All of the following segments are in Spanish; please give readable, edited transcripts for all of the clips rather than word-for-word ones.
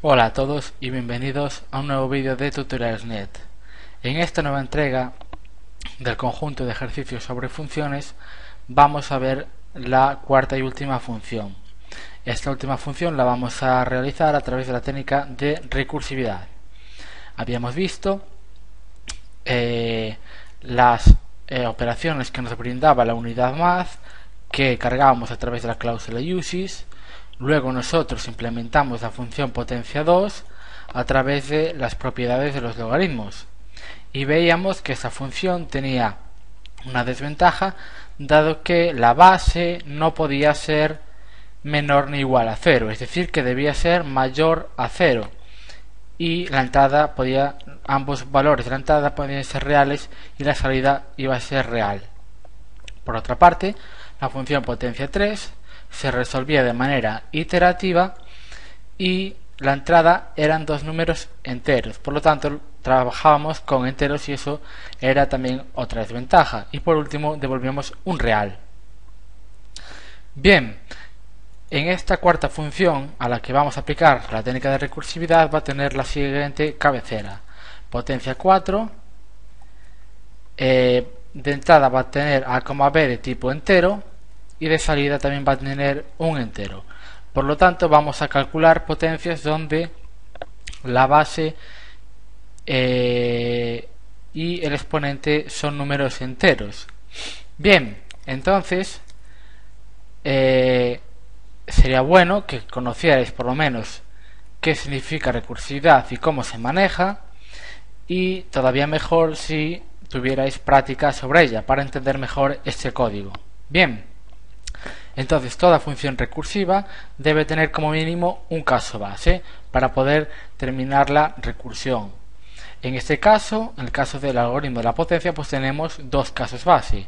Hola a todos y bienvenidos a un nuevo vídeo de Tutorials.net. En esta nueva entrega del conjunto de ejercicios sobre funciones vamos a ver la cuarta y última función. Esta última función la vamos a realizar a través de la técnica de recursividad. Habíamos visto las operaciones que nos brindaba la unidad math, que cargábamos a través de la cláusula uses. Luego nosotros implementamos la función potencia 2 a través de las propiedades de los logaritmos y veíamos que esta función tenía una desventaja, dado que la base no podía ser menor ni igual a 0, es decir, que debía ser mayor a 0, y la entrada ambos valores de la entrada podían ser reales y la salida iba a ser real. Por otra parte, la función potencia 3 se resolvía de manera iterativa y la entrada eran dos números enteros, por lo tanto trabajábamos con enteros y eso era también otra desventaja. Y por último devolvíamos un real. Bien, en esta cuarta función a la que vamos a aplicar la técnica de recursividad va a tener la siguiente cabecera: potencia 4, de entrada va a tener a, b de tipo entero, y de salida también va a tener un entero. Por lo tanto vamos a calcular potencias donde la base y el exponente son números enteros. Bien, entonces sería bueno que conocierais por lo menos qué significa recursividad y cómo se maneja, y todavía mejor si tuvierais práctica sobre ella para entender mejor este código. Bien, entonces toda función recursiva debe tener como mínimo un caso base para poder terminar la recursión. En este caso, en el caso del algoritmo de la potencia, pues tenemos dos casos base: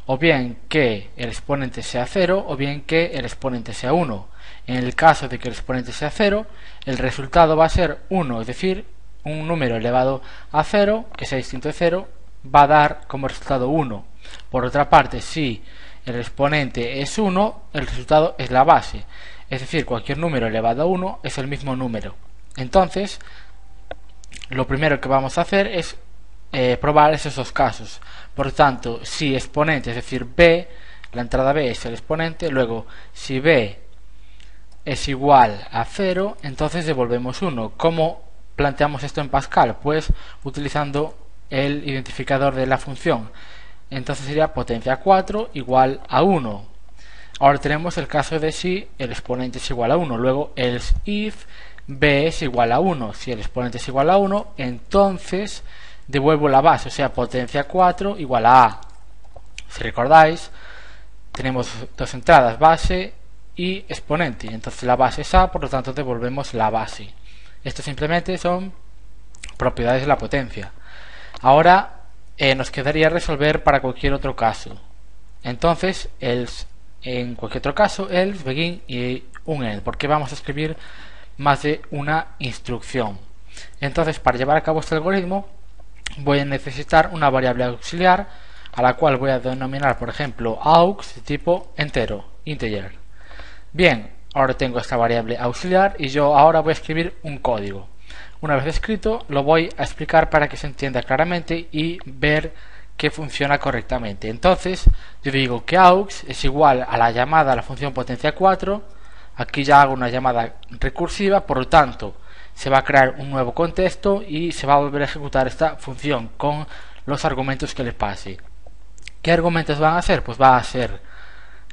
o bien que el exponente sea 0 o bien que el exponente sea 1. En el caso de que el exponente sea 0, el resultado va a ser 1, es decir, un número elevado a 0 que sea distinto de 0 va a dar como resultado 1. Por otra parte, si el exponente es 1, el resultado es la base, es decir, cualquier número elevado a 1 es el mismo número. Entonces, lo primero que vamos a hacer es probar esos dos casos. Por tanto, si exponente, es decir, b, la entrada b es el exponente, luego si b es igual a 0, entonces devolvemos 1. ¿Cómo planteamos esto en Pascal? Pues utilizando el identificador de la función. Entonces sería potencia 4 igual a 1. Ahora tenemos el caso de si el exponente es igual a 1. Luego else if b es igual a 1. Si el exponente es igual a 1, entonces devuelvo la base, o sea, potencia 4 igual a a. Si recordáis, tenemos dos entradas, base y exponente. Entonces la base es a, por lo tanto devolvemos la base. Esto simplemente son propiedades de la potencia. Ahora nos quedaría resolver para cualquier otro caso. Entonces, else, en cualquier otro caso, else, begin y un end, porque vamos a escribir más de una instrucción. Entonces, para llevar a cabo este algoritmo, voy a necesitar una variable auxiliar a la cual voy a denominar, por ejemplo, aux de tipo entero, integer. Bien, ahora tengo esta variable auxiliar y yo ahora voy a escribir un código. Una vez escrito, lo voy a explicar para que se entienda claramente y ver que funciona correctamente. Entonces, yo digo que aux es igual a la llamada a la función potencia 4. Aquí ya hago una llamada recursiva, por lo tanto, se va a crear un nuevo contexto y se va a volver a ejecutar esta función con los argumentos que le pase. ¿Qué argumentos van a ser? Pues va a ser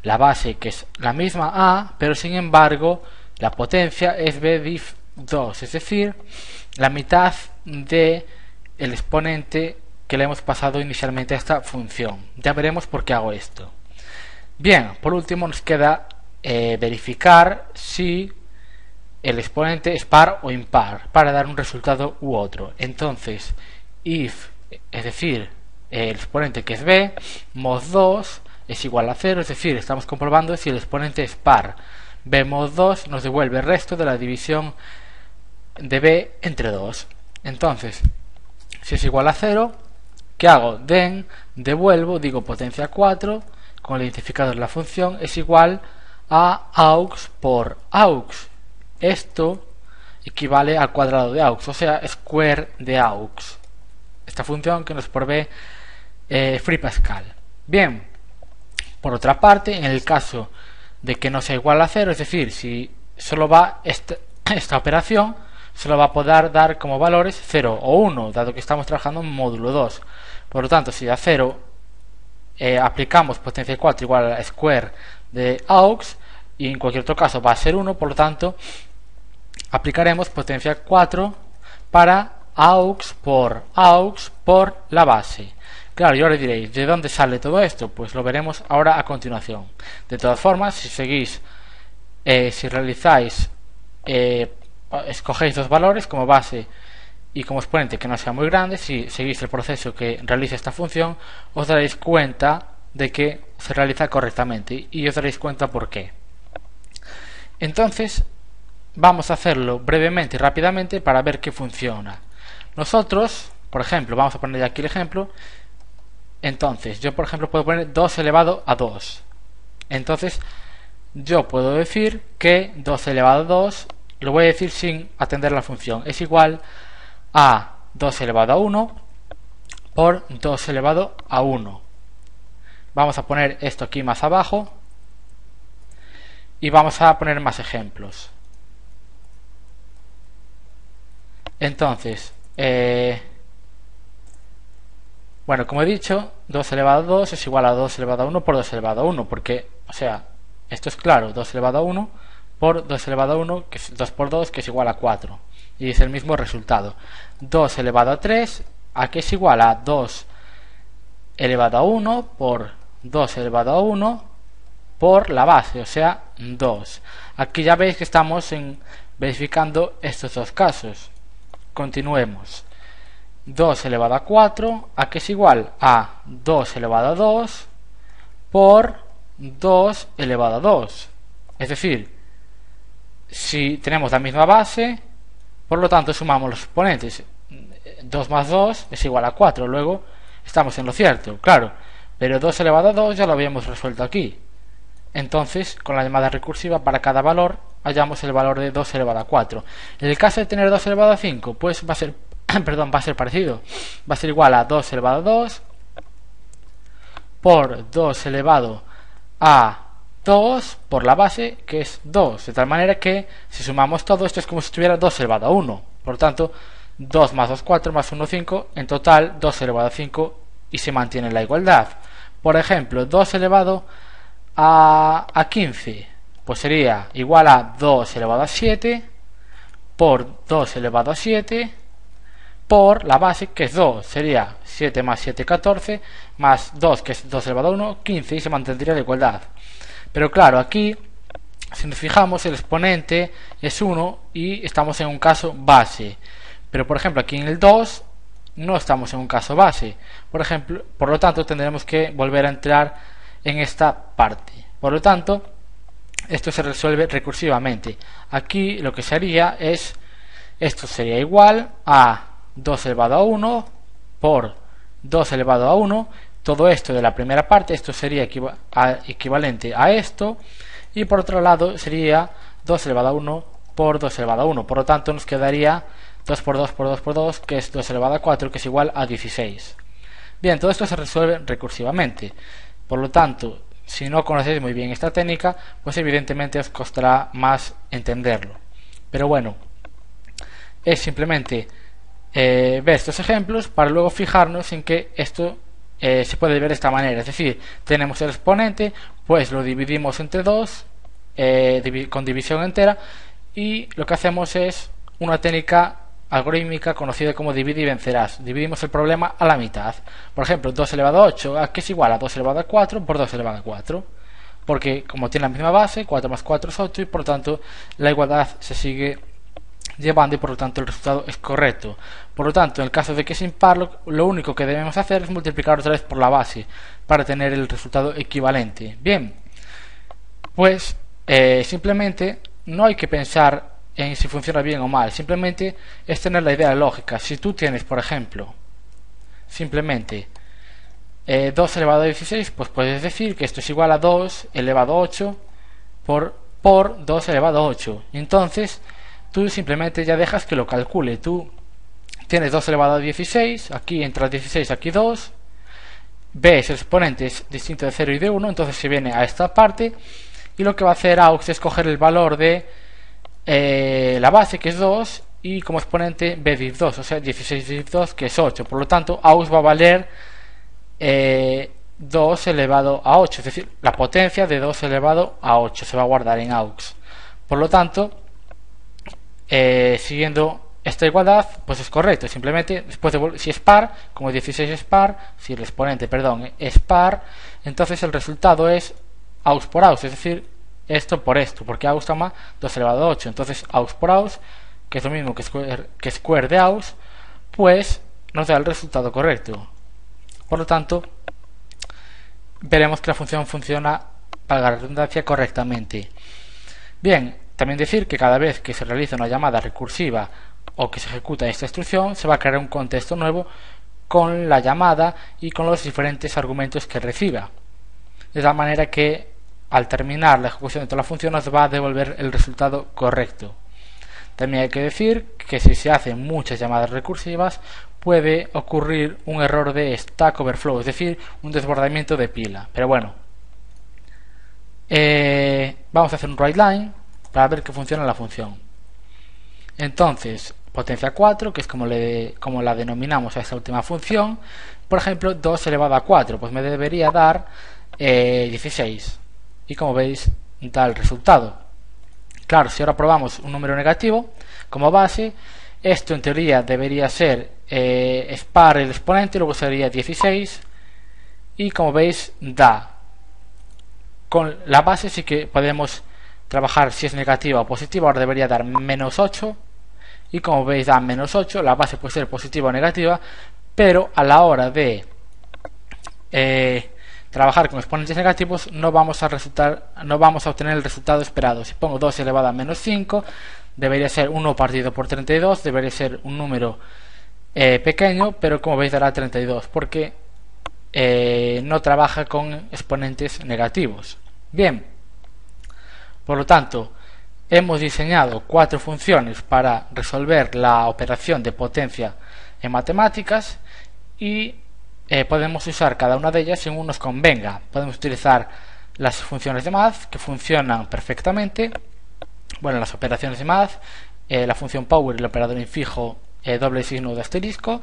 la base, que es la misma a, pero sin embargo la potencia es b diff 2, es decir, la mitad de el exponente que le hemos pasado inicialmente a esta función. Ya veremos por qué hago esto. Bien, por último nos queda verificar si el exponente es par o impar para dar un resultado u otro. Entonces, if, es decir, el exponente que es b, mod 2 es igual a 0, es decir, estamos comprobando si el exponente es par. b mod 2 nos devuelve el resto de la división de b entre 2. Entonces, si es igual a 0, ¿qué hago? Then devuelvo, digo potencia 4 con el identificador de la función es igual a aux por aux. Esto equivale al cuadrado de aux, o sea, square de aux. Esta función que nos provee Free Pascal. Bien, por otra parte, en el caso de que no sea igual a 0, es decir, si solo va esta operación, solo va a poder dar como valores 0 o 1, dado que estamos trabajando en módulo 2. Por lo tanto, si a 0 aplicamos potencia 4 igual a square de aux, y en cualquier otro caso va a ser 1, por lo tanto aplicaremos potencia 4 para aux por la base. Claro, y ahora diréis, ¿de dónde sale todo esto? Pues lo veremos ahora a continuación. De todas formas, si seguís, si realizáis, escogéis dos valores como base y como exponente que no sea muy grande, si seguís el proceso que realiza esta función, os daréis cuenta de que se realiza correctamente y os daréis cuenta por qué. Entonces, vamos a hacerlo brevemente y rápidamente para ver qué funciona. Nosotros, por ejemplo, vamos a poner aquí el ejemplo. Entonces, yo por ejemplo puedo poner 2 elevado a 2. Entonces, yo puedo decir que 2 elevado a 2, lo voy a decir sin atender la función, es igual a 2 elevado a 1 por 2 elevado a 1. Vamos a poner esto aquí más abajo y vamos a poner más ejemplos. Entonces, bueno, como he dicho, 2 elevado a 2 es igual a 2 elevado a 1 por 2 elevado a 1, porque, o sea, esto es claro, 2 elevado a 1 por 2 elevado a 1, que es 2 por 2, que es igual a 4, y es el mismo resultado. 2 elevado a 3, aquí es igual a 2 elevado a 1 por 2 elevado a 1 por la base, o sea, 2. Aquí ya veis que estamos verificando estos dos casos. Continuemos. 2 elevado a 4, aquí es igual a 2 elevado a 2 por 2 elevado a 2. Es decir, si tenemos la misma base, por lo tanto sumamos los exponentes. 2 más 2 es igual a 4, luego estamos en lo cierto, claro, pero 2 elevado a 2 ya lo habíamos resuelto aquí. Entonces, con la llamada recursiva, para cada valor hallamos el valor de 2 elevado a 4. En el caso de tener 2 elevado a 5, pues va a ser va a ser parecido, va a ser igual a 2 elevado a 2 por 2 elevado a 2 por la base, que es 2, de tal manera que si sumamos todo esto es como si estuviera 2 elevado a 1, por lo tanto 2 más 2, 4 más 1, 5, en total 2 elevado a 5 y se mantiene la igualdad. Por ejemplo, 2 elevado a 15, pues sería igual a 2 elevado a 7 por 2 elevado a 7 por la base, que es 2, sería 7 más 7, 14, más 2, que es 2 elevado a 1, 15, y se mantendría la igualdad. Pero claro, aquí, si nos fijamos, el exponente es 1 y estamos en un caso base. Pero por ejemplo, aquí en el 2 no estamos en un caso base. Por ejemplo, por lo tanto, tendremos que volver a entrar en esta parte. Por lo tanto, esto se resuelve recursivamente. Aquí lo que se haría es, esto sería igual a 2 elevado a 1 por 2 elevado a 1, todo esto de la primera parte, esto sería equivalente a esto, y por otro lado sería 2 elevado a 1 por 2 elevado a 1, por lo tanto nos quedaría 2 por 2 por 2 por 2, que es 2 elevado a 4, que es igual a 16. Bien, todo esto se resuelve recursivamente, por lo tanto, si no conocéis muy bien esta técnica, pues evidentemente os costará más entenderlo. Pero bueno, es simplemente ver estos ejemplos para luego fijarnos en que esto se puede ver de esta manera. Es decir, tenemos el exponente, pues lo dividimos entre 2 con división entera, y lo que hacemos es una técnica algorítmica conocida como divide y vencerás. Dividimos el problema a la mitad. Por ejemplo, 2 elevado a 8, aquí es igual a 2 elevado a 4 por 2 elevado a 4, porque como tiene la misma base, 4 más 4 es 8, y por lo tanto la igualdad se sigue llevando y por lo tanto el resultado es correcto. Por lo tanto, en el caso de que es impar, lo único que debemos hacer es multiplicar otra vez por la base para tener el resultado equivalente. Bien, pues simplemente no hay que pensar en si funciona bien o mal, simplemente es tener la idea lógica. Si tú tienes, por ejemplo, simplemente 2 elevado a 16, pues puedes decir que esto es igual a 2 elevado a 8 por 2 elevado a 8. Entonces tú simplemente ya dejas que lo calcule. Tú tienes 2 elevado a 16, aquí entra 16, aquí 2, ves el exponente es distinto de 0 y de 1, entonces se viene a esta parte y lo que va a hacer AUX es coger el valor de la base, que es 2, y como exponente b div 2, o sea 16 div 2, que es 8. Por lo tanto, AUX va a valer 2 elevado a 8, es decir, la potencia de 2 elevado a 8 se va a guardar en AUX. Por lo tanto, siguiendo esta igualdad, pues es correcto. Simplemente después de, si es par, como 16 es par, si el exponente, perdón, es par, entonces el resultado es AUX por AUX, es decir, esto por esto, porque AUX toma 2 elevado a 8. Entonces AUX por AUX, que es lo mismo que square de AUX, pues nos da el resultado correcto. Por lo tanto, veremos que la función funciona, para la redundancia, correctamente. Bien, también decir que cada vez que se realiza una llamada recursiva o que se ejecuta esta instrucción, se va a crear un contexto nuevo con la llamada y con los diferentes argumentos que reciba. De tal manera que al terminar la ejecución de toda la función nos va a devolver el resultado correcto. También hay que decir que si se hacen muchas llamadas recursivas puede ocurrir un error de stack overflow, es decir, un desbordamiento de pila. Pero bueno, vamos a hacer un writeLine para ver que funciona la función. Entonces, potencia 4, que es como la denominamos a esta última función. Por ejemplo, 2 elevado a 4, pues me debería dar 16. Y como veis, da el resultado. Claro, si ahora probamos un número negativo como base, esto en teoría debería ser es par el exponente, luego sería 16. Y como veis, da. Con la base sí que podemos trabajar si es negativa o positiva. Ahora debería dar menos 8. Y como veis, da menos 8. La base puede ser positiva o negativa, pero a la hora de trabajar con exponentes negativos no vamos a obtener el resultado esperado. Si pongo 2 elevado a menos 5, debería ser 1 partido por 32, debería ser un número pequeño, pero como veis dará 32 porque no trabaja con exponentes negativos. Bien, por lo tanto, hemos diseñado 4 funciones para resolver la operación de potencia en matemáticas y podemos usar cada una de ellas según nos convenga. Podemos utilizar las funciones de math, que funcionan perfectamente. Bueno, las operaciones de math, la función power y el operador infijo doble signo de asterisco.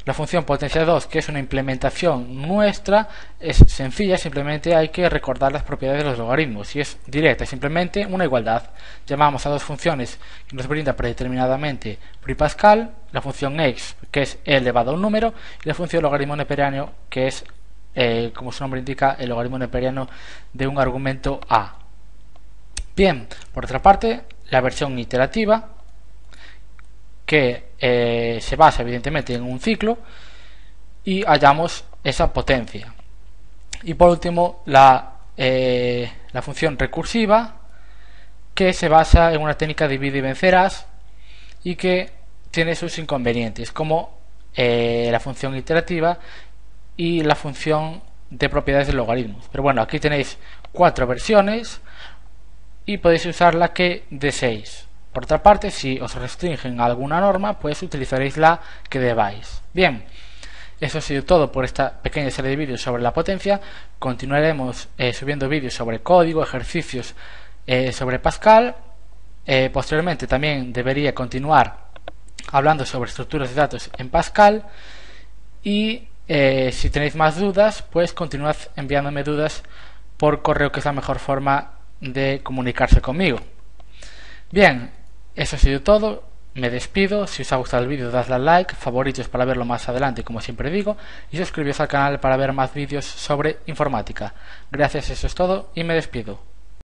La función potencia 2, que es una implementación nuestra, es sencilla, simplemente hay que recordar las propiedades de los logaritmos y es directa, simplemente una igualdad. Llamamos a dos funciones que nos brinda predeterminadamente PrePascal, la función x, que es e elevado a un número, y la función logaritmo neperiano, que es, como su nombre indica, el logaritmo neperiano de un argumento a. Bien, por otra parte, la versión iterativa, que se basa evidentemente en un ciclo y hallamos esa potencia. Y por último la función recursiva, que se basa en una técnica de divide y vencerás y que tiene sus inconvenientes, como la función iterativa y la función de propiedades de logaritmos. Pero bueno, aquí tenéis 4 versiones y podéis usar la que deseéis. Por otra parte, si os restringen a alguna norma, pues utilizaréis la que debáis. Bien, eso ha sido todo por esta pequeña serie de vídeos sobre la potencia. Continuaremos subiendo vídeos sobre código, ejercicios sobre Pascal. Posteriormente también debería continuar hablando sobre estructuras de datos en Pascal. Y si tenéis más dudas, pues continuad enviándome dudas por correo, que es la mejor forma de comunicarse conmigo. Bien, eso ha sido todo, me despido. Si os ha gustado el vídeo, dadle al like, favoritos para verlo más adelante, como siempre digo, y suscribiros al canal para ver más vídeos sobre informática. Gracias, eso es todo y me despido.